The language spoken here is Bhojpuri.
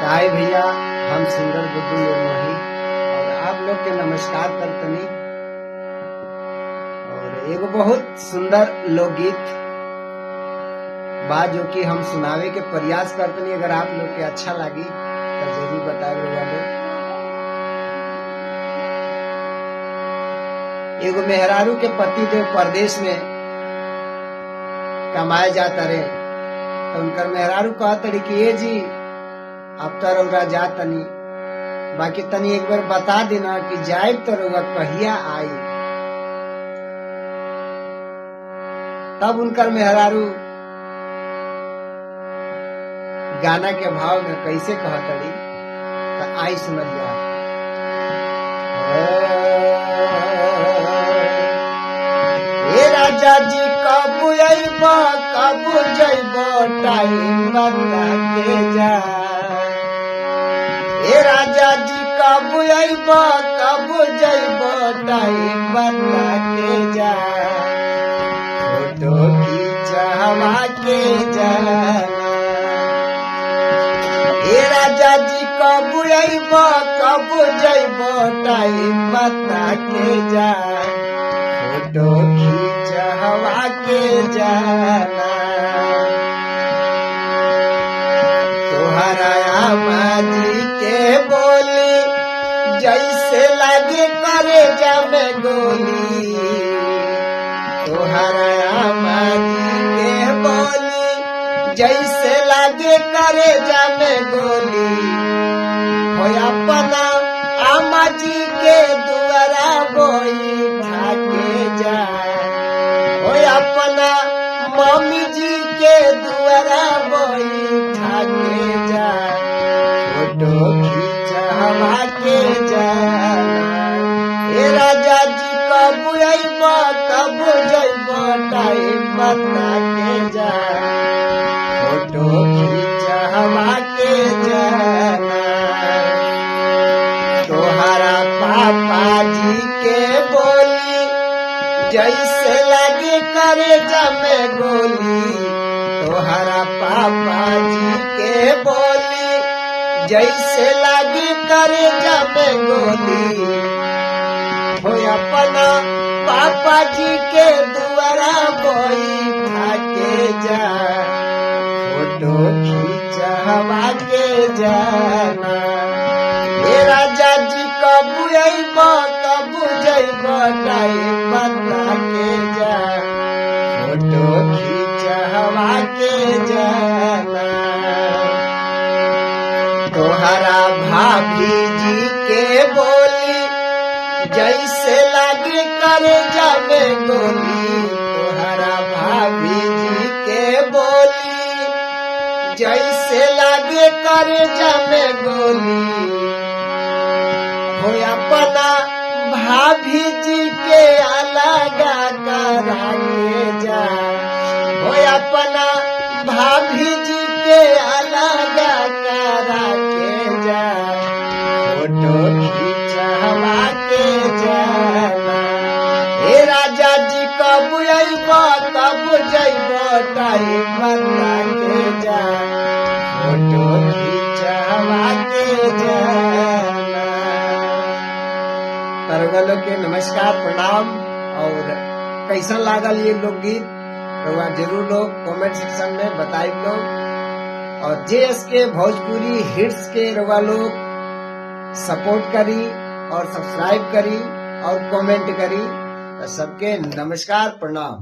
हाय भैया, हम सिंगर गुड्डू निर्मोही और आप लोग के नमस्कार करतनी। और एगो बहुत सुंदर लोकगीत बा जो कि हम सुनावे के प्रयास करतनी। अगर आप लोग के अच्छा लगी तो जरूर बताए लोग। एगो मेहरारू के पति देव परदेश में कमाए जाता रहे, तो उनकर मेहरारू कहतड़ी कि ए जी अब तो रउरा जा तनी, बाकी तनी एक बार बता देना कि जाए तो रउरा कहिया आई। तब उनकर मेहरारू गाना के भाव में कैसे कहतड़ी, तो आई सुनल जा। ए राजा जी कब अइबा कब जइबा टाइम बता के जा। ए राजा जी कब अइबा कब जइबा टाइम बता के जा। फोटो खींचवा के जाना। ए राजा जी कब अइबा कब जइबा टाइम बता के जा। फोटो खींचवा के जाना। तोहरा माजी के बोली जैसे लगे करे जमे गोली। तोहरा माजी के बोली जैसे लगे करे जमे गोली। हो अपना आमा जी के दुआरा बोई ठाके जा। हो अपना मम्मी जी के दुआरा बोई ठाके जा। फोटो खींचवा के जाना। ए राजा जी कब अइबा कब जइबा टाइम बता के जा। फोटो खींचवा के जाना। तोहरा पापा जी के बोली जैसे लगे करे जमे गोली। तोहरा पापा जी के बोली जैसे लगे करे जमे गोली। हो अपना पापा जी के दुआरा बोई ठाके जा। फोटो खींचवा के जाना। ए राजा जी कब अइबा कब जइबा टाइम बता के जा। फोटो खींचवा के जाना। तोहरा भाभी जी के बोली जैसे लगे करे जमे गोली। तोहरा भाभी जी के बोली जैसे लगे करे जमे गोली। हो अपना भाभी जी के अलगा करा के जा। हो अपना भाभी जी के अलगा करा के जा। फोटो खींचवा के जाना। ए राजा जी कब अइबा कब जइबा टाइम बता के जा। फोटो खींचवा के जाना। तरगलो के नमस्कार प्रणाम। और कैसा लागल ये लोकगीत रउआ जरूर लोग कमेंट सेक्शन में बताई लोग। और JSK भोजपुरी हिट्स के रउआ लोग सपोर्ट करी और सब्सक्राइब करी और कमेंट करी। तो सबके नमस्कार प्रणाम।